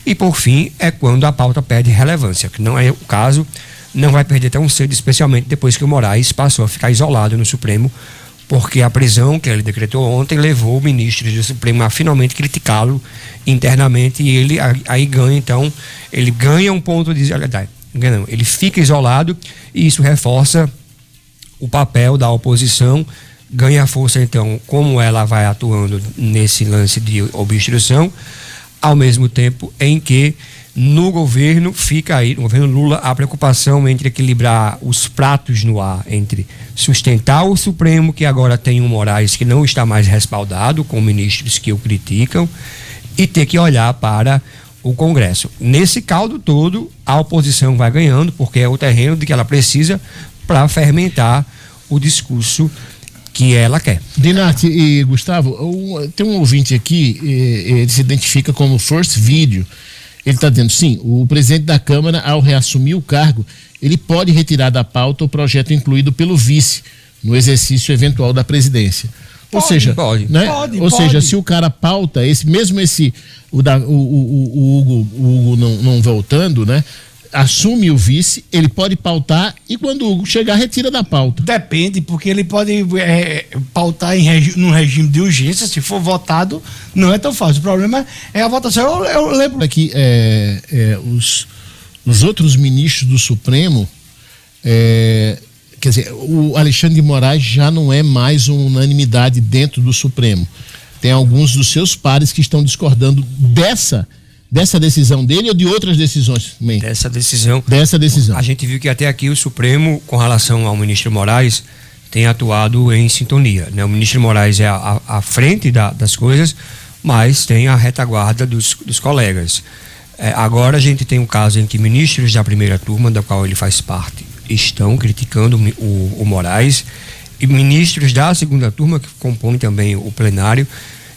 E, por fim, é quando a pauta perde relevância, que não é o caso, não vai perder tão cedo, especialmente depois que o Moraes passou a ficar isolado no Supremo, porque a prisão que ele decretou ontem levou o ministro do Supremo a finalmente criticá-lo internamente, e ele aí ganha, então, ele ganha um ponto de... Não, ele fica isolado, e isso reforça o papel da oposição, ganha força, então, como ela vai atuando nesse lance de obstrução, ao mesmo tempo em que no governo fica aí, no governo Lula, a preocupação entre equilibrar os pratos no ar, entre sustentar o Supremo, que agora tem um Moraes que não está mais respaldado, com ministros que o criticam, e ter que olhar para o Congresso. Nesse caldo todo, a oposição vai ganhando, porque é o terreno de que ela precisa para fermentar o discurso que ela quer. Dinarte e Gustavo, tem um ouvinte aqui, ele se identifica como First Video. Ele está dizendo, sim, o presidente da Câmara, ao reassumir o cargo, ele pode retirar da pauta o projeto incluído pelo vice no exercício eventual da presidência. Ou seja, se o cara pauta o Hugo não voltando, né? Assume o vice, ele pode pautar e quando o Hugo chegar, retira da pauta. Depende, porque ele pode pautar num regime de urgência, se for votado, não é tão fácil. O problema é a votação. Eu lembro aqui os outros ministros do Supremo, quer dizer, o Alexandre de Moraes já não é mais uma unanimidade dentro do Supremo. Tem alguns dos seus pares que estão discordando dessa decisão dele ou de outras decisões também? Dessa decisão. A gente viu que até aqui o Supremo, com relação ao ministro Moraes, tem atuado em sintonia, né? O ministro Moraes é à frente das coisas, mas tem a retaguarda dos colegas. Agora a gente tem um caso em que ministros da primeira turma, da qual ele faz parte, estão criticando o Moraes, e ministros da segunda turma, que compõem também o plenário,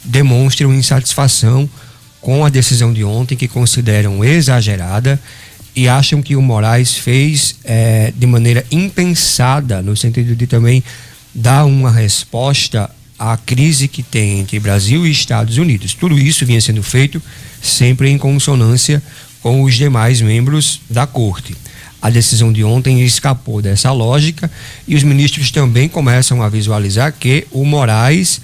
demonstram insatisfação com a decisão de ontem, que consideram exagerada e acham que o Moraes fez de maneira impensada, no sentido de também dar uma resposta à crise que tem entre Brasil e Estados Unidos. Tudo isso vinha sendo feito sempre em consonância com os demais membros da Corte. A decisão de ontem escapou dessa lógica e os ministros também começam a visualizar que o Moraes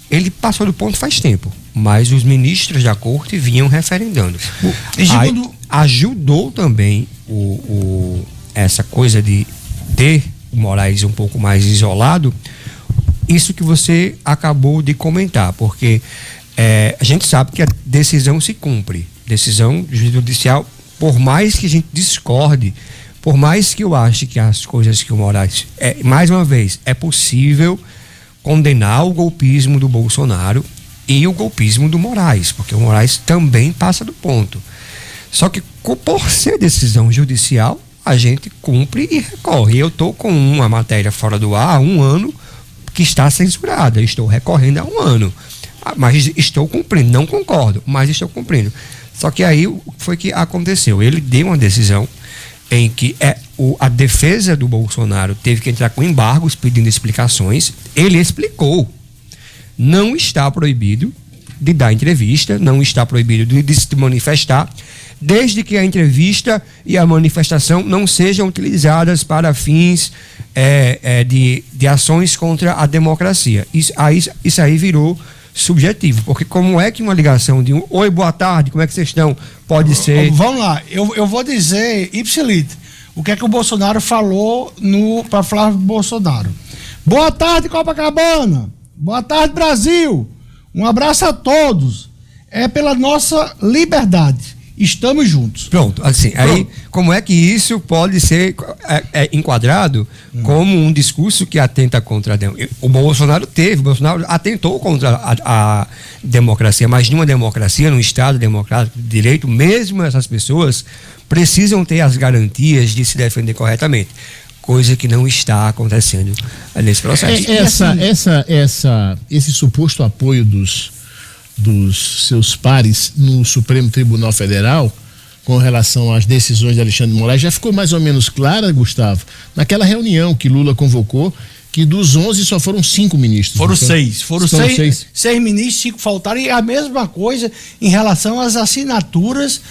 ele passou do ponto faz tempo, mas os ministros da Corte vinham referendando. Ajudou também essa coisa de ter o Moraes um pouco mais isolado, isso que você acabou de comentar, porque a gente sabe que a decisão se cumpre, decisão judicial, por mais que a gente discorde, por mais que eu ache que as coisas que o Moraes... mais uma vez, é possível condenar o golpismo do Bolsonaro e o golpismo do Moraes, porque o Moraes também passa do ponto. Só que, por ser decisão judicial, a gente cumpre e recorre. Eu estou com uma matéria fora do ar há 1 ano que está censurada. Estou recorrendo há 1 ano. Mas estou cumprindo. Não concordo, mas estou cumprindo. Só que aí foi que aconteceu. Ele deu uma decisão em que a defesa do Bolsonaro teve que entrar com embargos pedindo explicações. Ele explicou. Não está proibido de dar entrevista, não está proibido de se manifestar, desde que a entrevista e a manifestação não sejam utilizadas para fins de ações contra a democracia. Isso aí virou subjetivo, porque como é que uma ligação de oi, boa tarde, como é que vocês estão, pode ser... Vamos lá, eu vou dizer ipsilite, o que é que o Bolsonaro falou para Flávio Bolsonaro. Boa tarde, Copacabana, boa tarde, Brasil, um abraço a todos, é pela nossa liberdade, estamos juntos. Pronto, assim, aí como é que isso pode ser enquadrado como um discurso que atenta contra a democracia? O Bolsonaro atentou contra a democracia, mas numa democracia, num Estado democrático de direito, mesmo essas pessoas precisam ter as garantias de se defender corretamente, coisa que não está acontecendo nesse processo. Esse suposto apoio dos seus pares no Supremo Tribunal Federal com relação às decisões de Alexandre de Moraes já ficou mais ou menos clara, Gustavo, naquela reunião que Lula convocou que dos 11 só foram 5 ministros. Foram então, 6. Foram 6 ministros, 5 faltaram. E a mesma coisa em relação às assinaturas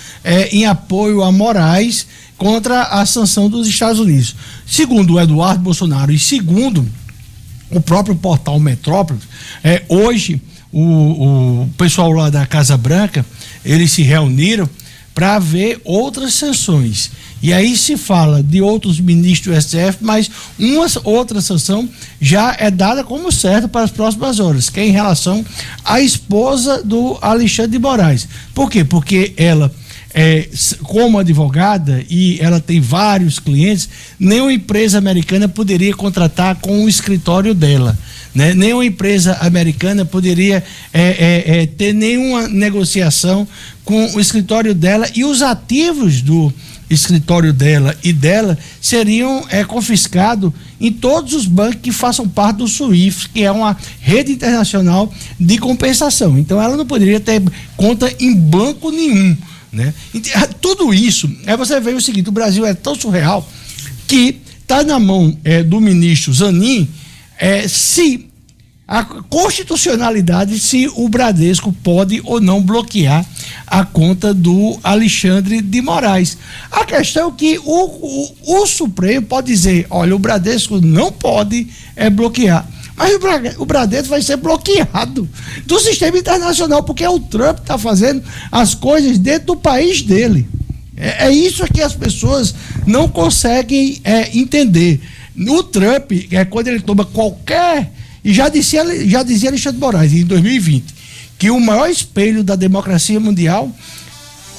em apoio a Moraes contra a sanção dos Estados Unidos. Segundo o Eduardo Bolsonaro e segundo o próprio portal Metrópolis, hoje o pessoal lá da Casa Branca, eles se reuniram para ver outras sanções. E aí se fala de outros ministros do STF, mas outra sanção já é dada como certa para as próximas horas, que é em relação à esposa do Alexandre de Moraes. Por quê? Porque ela, como advogada, e ela tem vários clientes, nenhuma empresa americana poderia contratar com o escritório dela. Né? Nenhuma empresa americana poderia ter nenhuma negociação com o escritório dela, e os ativos do escritório dela e dela seriam confiscados em todos os bancos que façam parte do SWIFT, que é uma rede internacional de compensação. Então ela não poderia ter conta em banco nenhum, né? Tudo isso, você vê o seguinte: o Brasil é tão surreal que está na mão do ministro Zanin se a constitucionalidade, se o Bradesco pode ou não bloquear a conta do Alexandre de Moraes. A questão é que o Supremo pode dizer: olha, o Bradesco não pode bloquear. Mas o Bradesco vai ser bloqueado do sistema internacional, porque é o Trump que está fazendo as coisas dentro do país dele. É isso que as pessoas não conseguem entender. O Trump, quando ele toma qualquer... E já dizia Alexandre de Moraes, em 2020, que o maior espelho da democracia mundial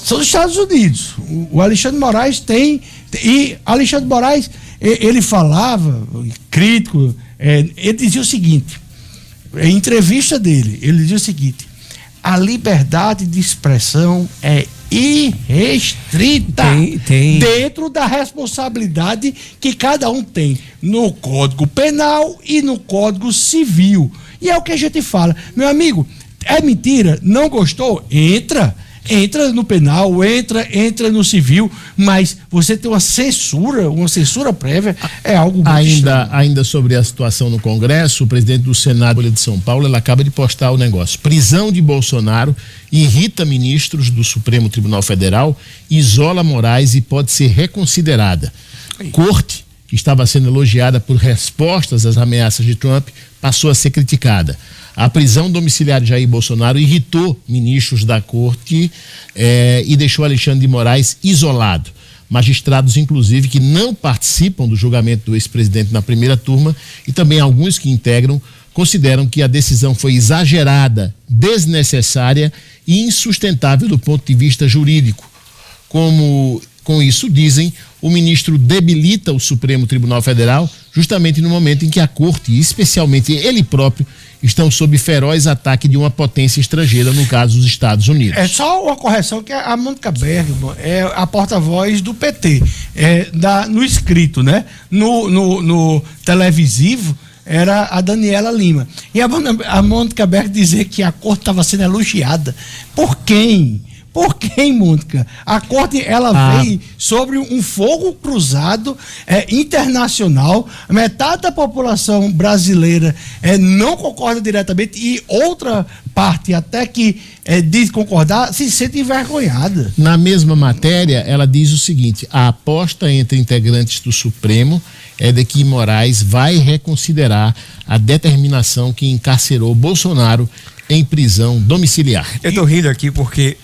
são os Estados Unidos. O Alexandre de Moraes tem... E Alexandre de Moraes, ele falava, crítico, ele dizia o seguinte, em entrevista dele, ele dizia o seguinte: a liberdade de expressão é irrestrita dentro da responsabilidade que cada um tem no Código Penal e no Código Civil. E é o que a gente fala, meu amigo, é mentira, não gostou? Entra no penal, entra no civil, mas você tem uma censura prévia, é algo muito ainda sobre a situação no Congresso, o presidente do Senado de São Paulo, ele acaba de postar o negócio: prisão de Bolsonaro irrita ministros do Supremo Tribunal Federal, isola Moraes e pode ser reconsiderada. Corte, que estava sendo elogiada por respostas às ameaças de Trump, passou a ser criticada. A prisão domiciliar de Jair Bolsonaro irritou ministros da corte e deixou Alexandre de Moraes isolado. Magistrados, inclusive, que não participam do julgamento do ex-presidente na primeira turma, e também alguns que integram, consideram que a decisão foi exagerada, desnecessária e insustentável do ponto de vista jurídico. Com isso, dizem, o ministro debilita o Supremo Tribunal Federal justamente no momento em que a corte, e especialmente ele próprio, estão sob feroz ataque de uma potência estrangeira, no caso dos Estados Unidos. É só uma correção, que a Mônica Bergman é a porta-voz do PT, no escrito, né? No televisivo era a Daniela Lima. E a Mônica Bergman dizer que a corte estava sendo elogiada. Por quem? Por quem, Mônica? A corte, ela veio sobre um fogo cruzado internacional. Metade da população brasileira não concorda diretamente, e outra parte, até que diz concordar, se sente envergonhada. Na mesma matéria, ela diz o seguinte: a aposta entre integrantes do Supremo é de que Moraes vai reconsiderar a determinação que encarcerou Bolsonaro em prisão domiciliar. Eu tô rindo aqui porque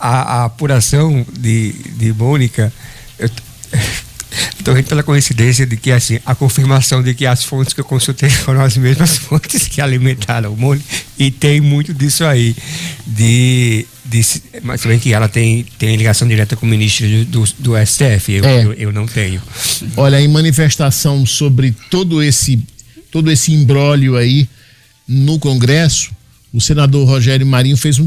a apuração de Mônica, eu tô rindo pela coincidência de que, assim, a confirmação de que as fontes que eu consultei foram as mesmas fontes que alimentaram o Mônica, e tem muito disso aí, mas também que ela tem ligação direta com o ministro do STF, eu não tenho. Olha, em manifestação sobre todo esse imbróglio aí no Congresso, o senador Rogério Marinho fez um